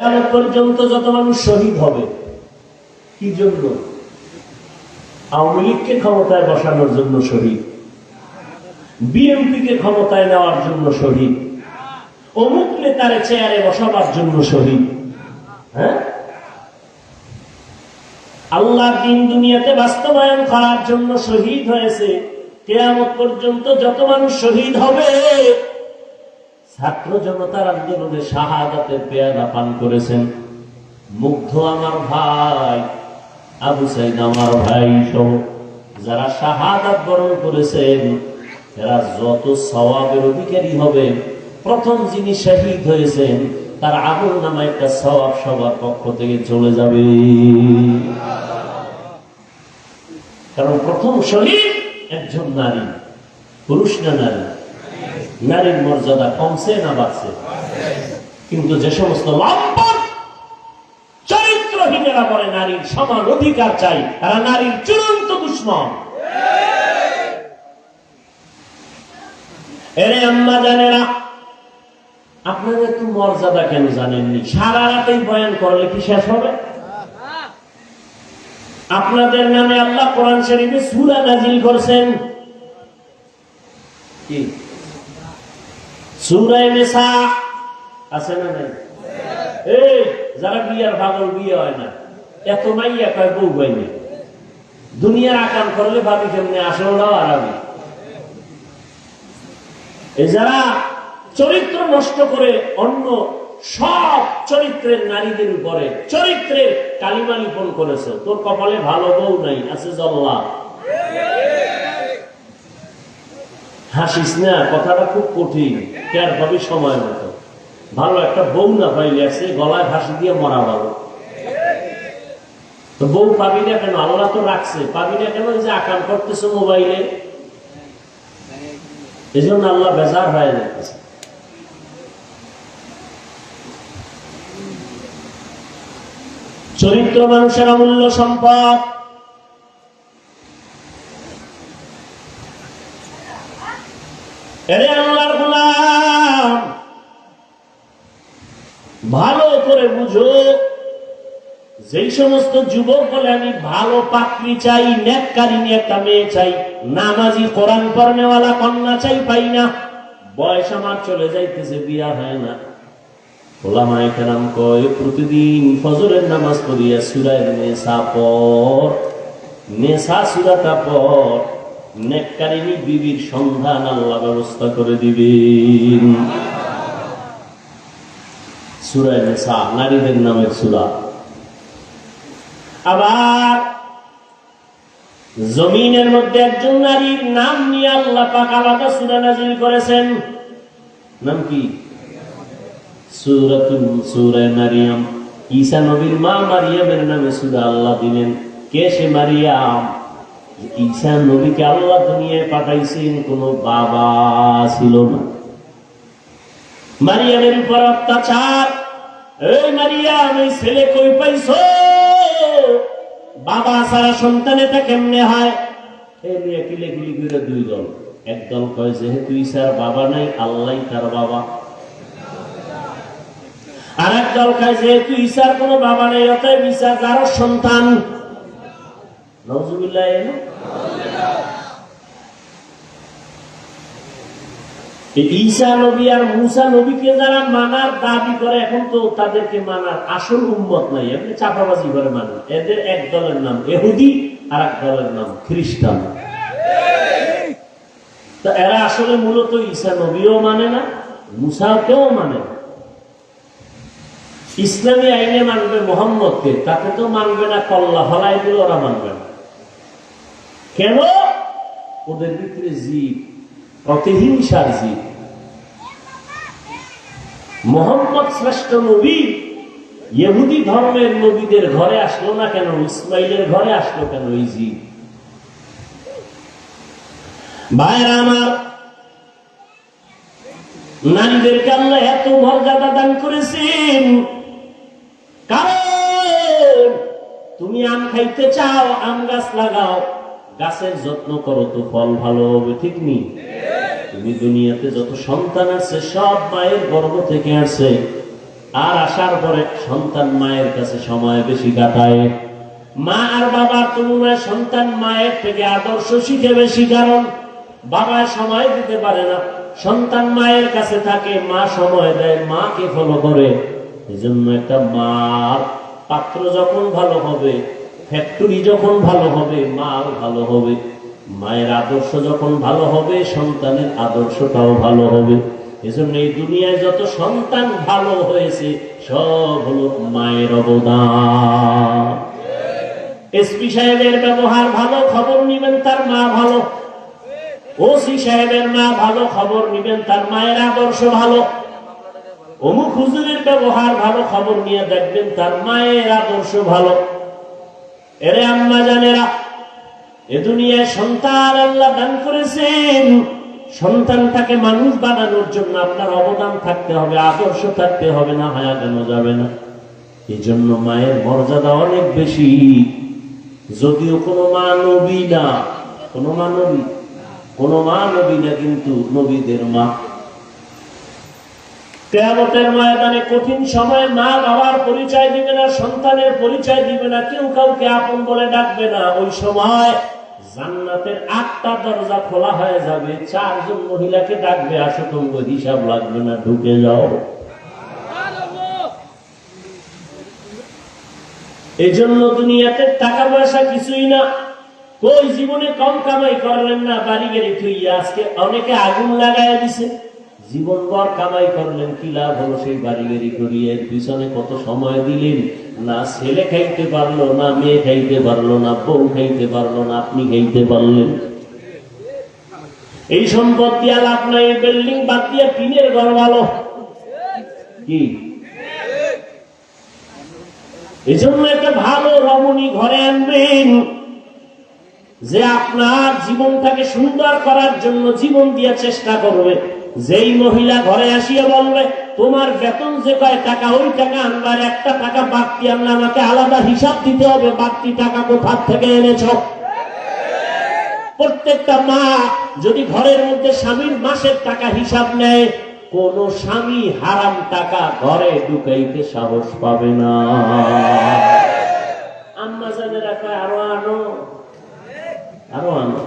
কিয়ামত পর্যন্ত যত মানুষ শহীদ হবে, কি জন্য? আওয়ামী লীগকে ক্ষমতায় বসানোর জন্য শহীদ, বিএনপিকে ক্ষমতায় নেওয়ার জন্য শহীদ, অমুক নেতারে চেয়ারে বসাবার জন্য শহীদ। হ্যাঁ, আল্লাহর দ্বীন দুনিয়াতে বাস্তবায়ন করার জন্য শহীদ হয়েছে। কিয়ামত পর্যন্ত যত মানুষ শহীদ হবে, ছাত্র জনতার আন্দোলনে শাহাদাতের পেয়ালা পান করেছেন মুগ্ধ আমার ভাই, আবু সাইদ আমার ভাই সহ যারা শাহাদাত বরণ করেছেন, এরা যত সওয়াবের অধিকারী হবে। প্রথম যিনি শহীদ হয়েছেন তার আমল নামা একটা সওয়াব সবার পক্ষ থেকে চলে যাবে। কারণ প্রথম শহীদ একজন নারী, পুরুষ না নারী? নারীর মর্যাদা কমছে না বাড়ছে? কিন্তু যে সমস্ত লম্পট চরিত্রহীনেরা বলে নারীর সমান অধিকার চাই, তারা নারীর চূড়ান্ত দুশমন। এরে আম্মা জানেরা, আপনারা একটু মর্যাদা কেন জানেননি? সারা রাতেই বয়ান করলে কি শেষ হবে? আপনাদের নামে আল্লাহ কোরআন শরীফে সূরা নাজিল করেছেন, কি সূরা নিসা আছে না নাই? এই যারা বিয়ার পাগল, বিয়ে হয় না, এত মাইয়া কয় বউ পাইনি, দুনিয়ার আকাম করলে ভাবি কেমনে আসে ওরাও আরামি। এই যারা চরিত্র নষ্ট করে অন্য সব চরিত্রের নারীদের উপরে চরিত্রের কালিমা লিপন করেছে, তোর কপালে ভালো বউ নাই, আছে জল্লা। হাসিস না, কথাটা খুব কঠিন, কেয়ার পাবি সময় মতো। ভালো একটা বউ না পাইলে আছে গলায় ফাঁসি দিয়ে মরা ভালো। তো বউ পাবি না কেন? আল্লাহ তো রাখছে, পাবি না কেন? যে আকাম করতেছে মোবাইলে, এই জন্য আল্লাহ বেজার হয়ে যাচ্ছে। চরিত্র মানুষের অমূল্য সম্পদ। এরে আল্লাহর গোলাম, ভালো করে বুঝো, যেই সমস্ত যুবক বলে আমি ভালো পাত্রী চাই, নেককারিনী একটা মেয়ে চাই, নামাজি কোরআন পড়নেওয়ালা কন্যা চাই, পাই না। বয়স আমার চলে যাইতেছে, বিয়া হয় না। ওলামায়ে কেরাম কয় প্রতিদিন ফজরের নামাজ পড়িয়া সূরা নিসা পড়, নিসা সূরাটা পড়, নেককারিনী বিবির সন্ধান আল্লাহ ব্যবস্থা করে দিবেন। সূরা নিসা নারীদের নামের সূরা। আবার জমিনের মধ্যে একজন নারীর নাম নিয়ে আল্লাহ পাক আলাদা সূরা নাযিল করেছেন। নাম কি? সূরা মারিয়াম। ঈসা নবীর মা মারিয়ামের নামে সূরা আল্লাহ দিলেন। কে সে মারিয়াম? ঈসা নবীকে আল্লাহ দুনিয়ায় পাঠাইছেন, কোন বাবা ছিল না। মারিয়ামের উপর অত্যাচার। এই মারিয়াম, এই ছেলে কই পাইছো? বাবা ছাড়া সন্তান এটা কেমনে হয়? এই নিয়ে কিলেকিলি করে দুই দল। একদল কয় যেহেতু ঈসার বাবা নাই, আল্লাহ তার বাবা। আর এক দল কয় যেহেতু ঈসার কোনো বাবা নেই, অতএব ঈসা যার সন্তান। নাউযুবিল্লাহ। ঈসা নবী আর মুসা নবীকে যারা মানার দাবি করে, এখন তো তাদেরকে মানার আসল উম্মত নাই, এমনি চাপাবাজি করে মানে। এদের এক দলের নাম ইহুদি, আর এক দলের নাম খ্রিস্টান। তো এরা আসলে মূলত ঈসা নবীও মানে না, মুসাকেও মানে না। ইসলামী আইনে মানবে মোহাম্মদকে, তাকে তো মানবে না। কল্লা হলাই দিলে ওরা মানবে না। কেন? ওদের ভিতরে জীব, প্রতিহিংসার জীব। মোহাম্মদ শ্রেষ্ঠ নবী ইহুদি ধর্মের নবীদের ঘরে আসলো না কেন? ইসমাইলের ঘরে আসলো কেন? এই জীব। ভাইরা আমার, নারীদেরকে আল্লাহ এত মর্যাদা দান করেছেন, কারণ তুমি আম খাইতে চাও, আম গাছ লাগাও, গাছের যত্ন করো তো ফল ভালো হবে, ঠিক নেই? তুমি দুনিয়াতে যত সন্তান আছে সব মায়ের গর্ভ থেকে আসে। আর আসার পরে সন্তান মায়ের কাছে সময় বেশি কাটায়। মা আর বাবার তুলনায় সন্তান মায়ের থেকে আদর্শ শিখে বেশি, কারণ বাবা সময় দিতে পারে না, সন্তান মায়ের কাছে থাকে, মা সময় দেয়, মাকে ফলো করে। এই জন্য একটা মার পাত্র যখন ভালো হবে, ফ্যাক্টরি যখন ভালো হবে, মাও ভালো হবে। মায়ের আদর্শ যখন ভালো হবে, সন্তানের আদর্শটাও ভালো হবে। এজন্য এই দুনিয়ায় যত সন্তান ভালো হয়েছে সব হলো মায়ের অবদান। এসপি সাহেবের ব্যবহার ভালো, খবর নিবেন তার মা ভালো। ওসি সাহেবের মা ভালো, খবর নিবেন তার মায়ের আদর্শ ভালো। অমুক হুজুরের ব্যবহার ভালো, খবর নিয়ে দেখবেন তার মায়ের আদর্শ ভালো। এরে আম্মা জানেরা, এ দুনিয়ায় সন্তান আল্লাহ দান করেছেন, সন্তানটাকে মানুষ বানানোর জন্য আপনার অবদান থাকতে হবে, আদর্শ থাকতে হবে, না হায়া কেন যাবে না। এই জন্য মায়ের মর্যাদা অনেক বেশি। যদিও কোনো মা নবী না, কোনো মা নবী না, কিন্তু নবীদের মা। কিয়ামতের ময়দানে কঠিন সময় মা বাবার পরিচয় দিবে না, সন্তানের পরিচয় দিবে না, কেউ কাউকে আপন বলে ডাকবে না। ওই সময় জান্নাতের 8টা দরজা খোলা হয়ে যাবে, 4 জন মহিলাকে ডাকবে, আসো তোমার হিসাব লাগবে না, ঢুকে যাও। এই জন্য দুনিয়াতে টাকা পয়সা কিছুই না। কই জীবনে কম কামাই করলেন না, বাড়ি গাড়ি থুইয়া আজকে অনেকে আগুন লাগাইয়া দিছে। জীবনভর কামাই করলেন, কি লাভ হলো সেই বাড়ি গাড়ি করিয়ে? এর পিছনে কত সময় দিলেন, না ছেলে খাইতে পারলো, না মেয়ে খাইতে পারলো, না বউ খাইতে পারলো, না আপনি খাইতে পারলেন। এই সম্পদ দিয়া লাভ নাই, বিল্ডিং বাদ দিয়ে টিনের ঘর ভালো। কি এই জন্য একটা ভালো রমণী ঘরে আনবেন, যে আপনার জীবনটাকে সুন্দর করার জন্য জীবন দিয়ে চেষ্টা করবে। যেই মহিলা ঘরে আসিয়া বলবে তোমার বেতন যে কয় টাকা, ওই টাকা আনবার 1টা টাকা বাড়তি আনলে আমাকে আলাদা হিসাব দিতে হবে, বাড়তি টাকা কোথা থেকে এনেছ। প্রত্যেকটা মা যদি ঘরের মধ্যে স্বামীর মাসের টাকা হিসাব নেয়, কোন স্বামী হারাম টাকা ঘরে ঢুকাইতে সাহস পাবে না। আম্মা জানেরা কয় আরো আনো, আরো আনো।